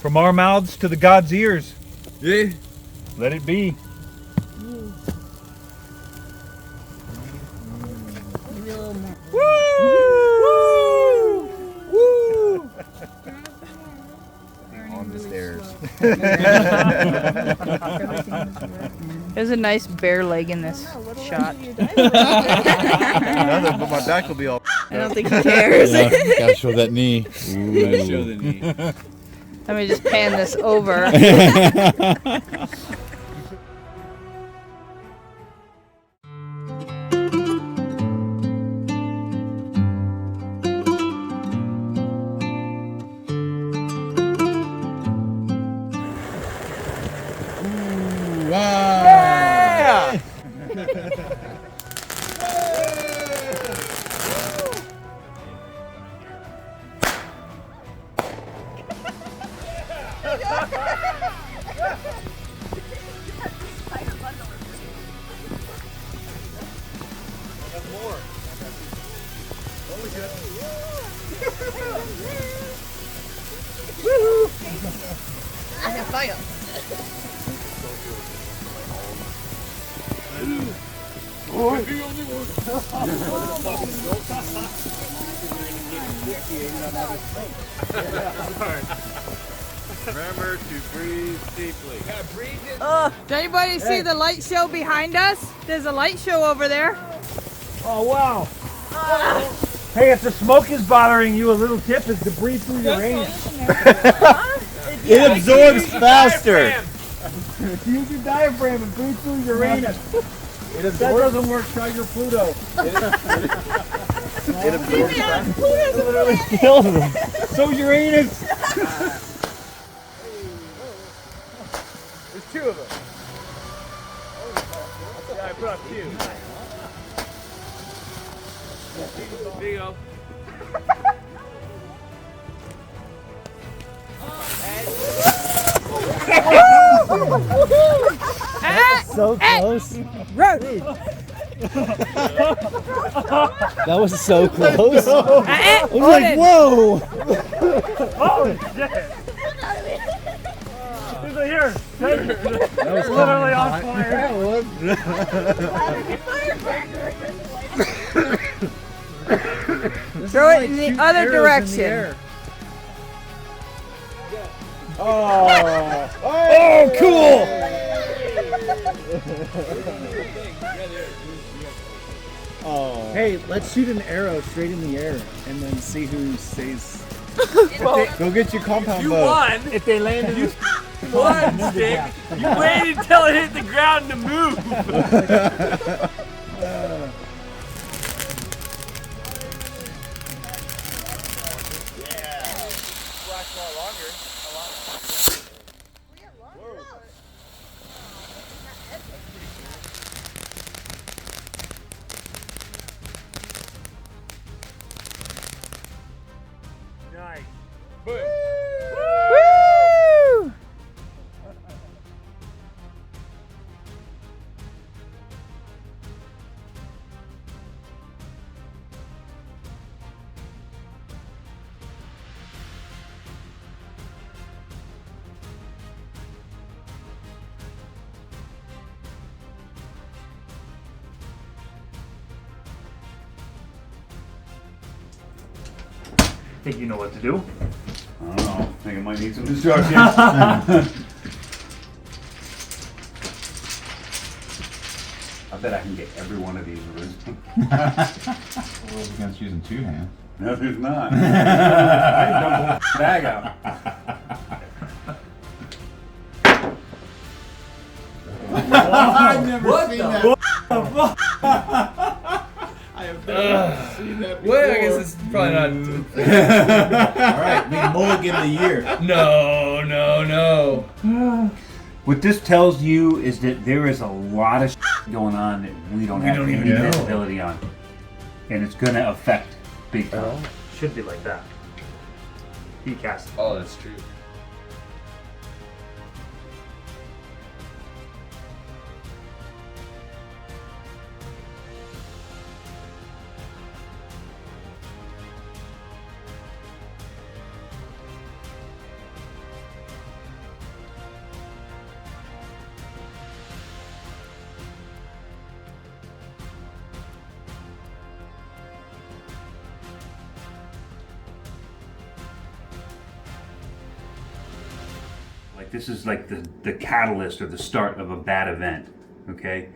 From our mouths to the god's ears. Yeah. Let it be. Woo! Woo! On the stairs. There's a nice bare leg in this shot. Nothing, but my back will be all. I don't think he cares. Yeah, gotta show that knee. Gotta show the knee. Let me just pan this over. Yeah! I have fire. Remember to breathe deeply. Did anybody see the light show behind us? There's a light show over there. Oh, wow. Hey, if the smoke is bothering you, a little tip is to breathe through your anus. It absorbs faster. Use your diaphragm and breathe through your anus. If that doesn't work, try your Pluto. It absorbs back. Literally kills them. So your anus. There's 2 of them. Yeah, I put up 2. There you go. So close. That was so close. I was like, whoa. Oh, shit. He's like, here. That was literally on fire. Throw it in the other direction. Oh, cool. Oh. Hey, let's shoot an arrow straight in the air and then see who stays. Go get your compound You bow. won. If they land in this. One stick. You waited until it hit the ground to move. Nice. Woo! Think you know what to do? I don't know. I think I might need some instructions. I bet I can get every one of these roots. Well, against using 2 hands. No, there's not. I can dump the bag out. I've never seen that. I have never seen that before. Well, I guess it's probably not. Alright, big mulligan of the year. No. What this tells you is that there is a lot of going on that we don't have any visibility on. And it's going to affect big time. Should be like that. He cast. Oh, that's true. Like this is like the catalyst or the start of a bad event. Okay.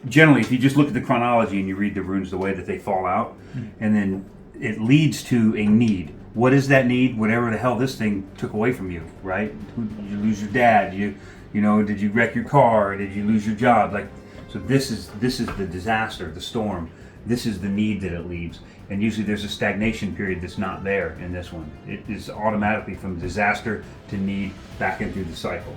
Generally, if you just look at the chronology and you read the runes the way that they fall out, and then it leads to a need. What is that need? Whatever the hell this thing took away from you, right? Did you lose your dad? You know, did you wreck your car? Did you lose your job? Like, so this is the disaster, the storm. This is the need that it leaves. And usually there's a stagnation period that's not there in this one. It is automatically from disaster to need back into the cycle.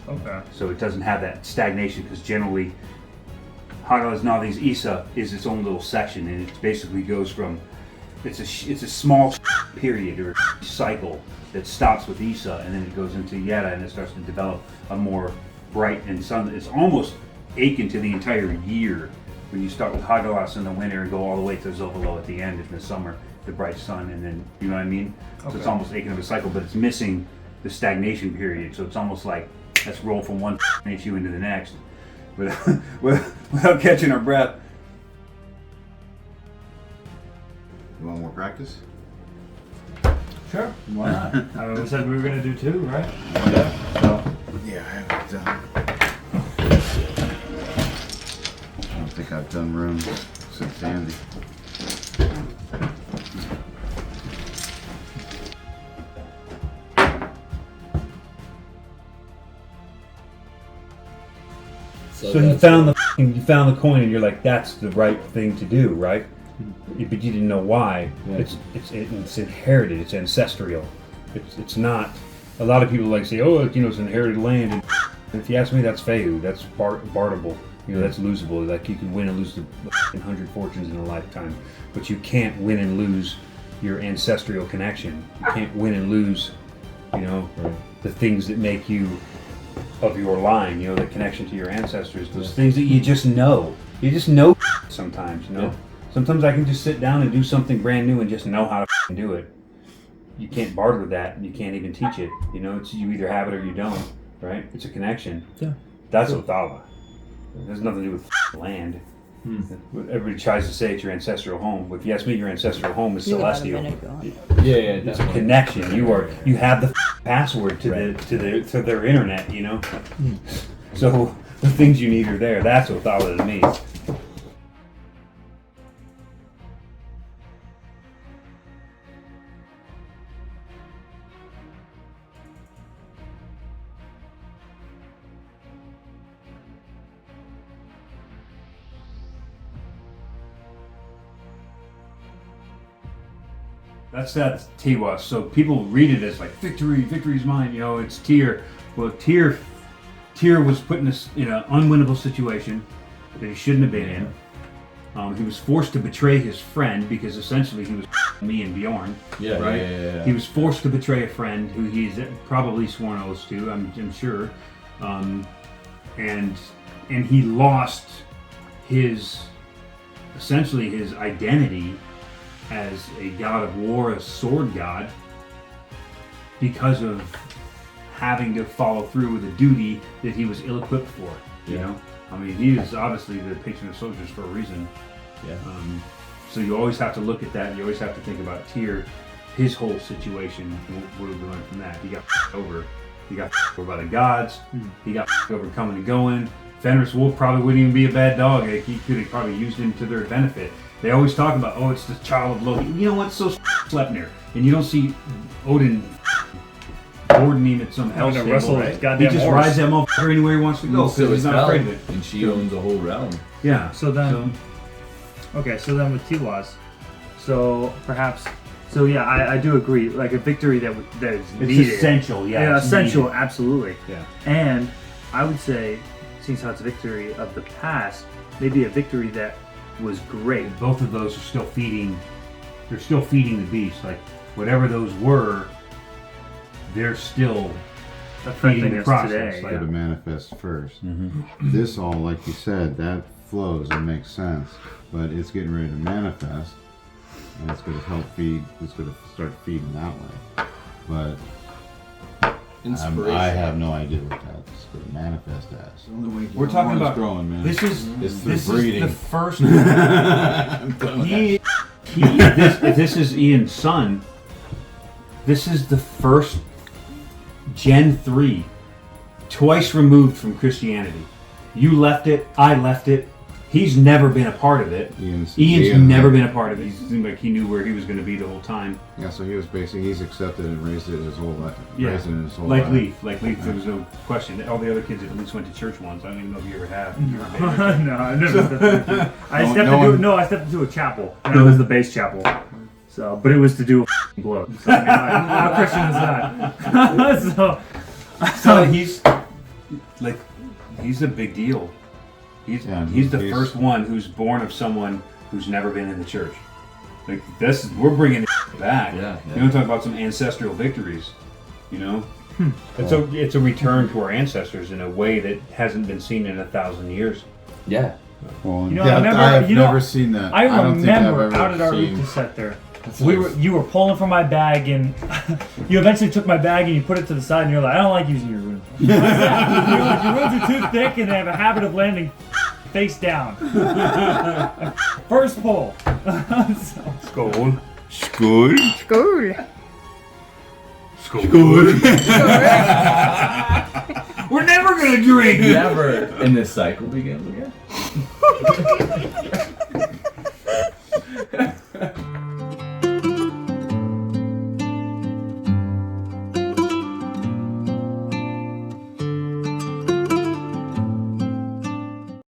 Okay. So it doesn't have that stagnation because generally Hagalas Navi's Isa is its own little section, and it basically goes from it's a small period or cycle that stops with Isa, and then it goes into Yeta, and it starts to develop a more bright and sun. It's almost akin to the entire year when you start with Hagalas in the winter and go all the way to Zovalo at the end in the summer, the bright sun, and then you know what I mean. Okay. So it's almost akin of a cycle, but it's missing the stagnation period. So it's almost like let's roll from one issue into the next. Without catching our breath. You want more practice? Sure. Why not? I mean, we said we were going to do 2, right? Yeah. So. Yeah, I haven't done. I don't think I've done runes since Andy. So you found the coin, and you're like, that's the right thing to do, right? But you didn't know why. Yeah. It's inherited. It's ancestral. It's not. A lot of people like say, oh, it's inherited land. And if you ask me, that's feu. That's barterable. That's losable. Like you can win and lose the 100 fortunes in a lifetime, but you can't win and lose your ancestral connection. You can't win and lose, the things that make you of your line, the connection to your ancestors, those things that you just know. You just know sometimes, Yeah. Sometimes I can just sit down and do something brand new and just know how to do it. You can't barter that, and you can't even teach it. It's you either have it or you don't, right? It's a connection. Yeah. That's Othala. It has nothing to do with land. Everybody tries to say it's your ancestral home. But if you ask me, your ancestral home is celestial. Yeah, it's a connection. You have the password to their internet. So the things you need are there. That's Othala to me. That's that Tiwa. So people read it as like victory's mine. It's Tyr. Well, Tyr was put in an unwinnable situation that he shouldn't have been in. He was forced to betray his friend because essentially he was me and Bjorn. Yeah, right. Yeah. He was forced to betray a friend who he's probably sworn oaths to. I'm sure, and he lost his identity as a god of war, a sword god, because of having to follow through with a duty that he was ill-equipped for. He is obviously the patron of soldiers for a reason. Yeah. So you always have to look at that. You always have to think about Tyr, his whole situation. What did we learn from that? He got over. He got over by the gods. He got over coming and going. Fenris Wolf probably wouldn't even be a bad dog. He could have probably used him to their benefit. They always talk about, it's the child of Loki. You know what's so Sleipnir? And you don't see Odin boarding him at some hell stable, right? He just rides that motherfucker anywhere he wants to go because he's not afraid of it. And she owns the whole realm. Yeah. So then with Tiwas, I do agree. Like a victory that is needed. It's essential, yeah. Yeah, essential, needed. Absolutely. Yeah. And I would say, since how it's a victory of the past, maybe a victory that was great. Both of those are still feeding. They're still feeding the beast. Like whatever those were, they're still feeding the process. Today. To manifest first. Mm-hmm. This all, like you said, that flows and makes sense. But it's getting ready to manifest, and it's going to help feed. It's going to start feeding that way. But I have no idea what that's going to manifest as. We're talking about growing, man. This is the first. This is Ian's son. This is the first Gen 3, twice removed from Christianity. You left it, I left it. He's never been a part of it. Ian's never been a part of it. He seemed like he knew where he was going to be the whole time. Yeah, so he was basically, he's accepted and raised it his whole life. Like Leif, there was no question. All the other kids at least went to church once. I don't even know if you ever have. No, I never stepped into a chapel. And it was the base chapel. So, but it was to do a blow. So, I mean, how Christian is that? so he's a big deal. He's the first one who's born of someone who's never been in the church. Like we're bringing it back. Yeah. You don't talk about some ancestral victories. You know, it's a return to our ancestors in a way that hasn't been seen in 1,000 years. Yeah. Well, I I've never seen that. I don't think I've remember ever out at our seen... root set there. You were pulling from my bag, and you eventually took my bag and you put it to the side, and you're like, I don't like using your runes. Your runes are too thick, and they have a habit of landing face down. First pull. School. School. We're never gonna drink. Never in this cycle begins again.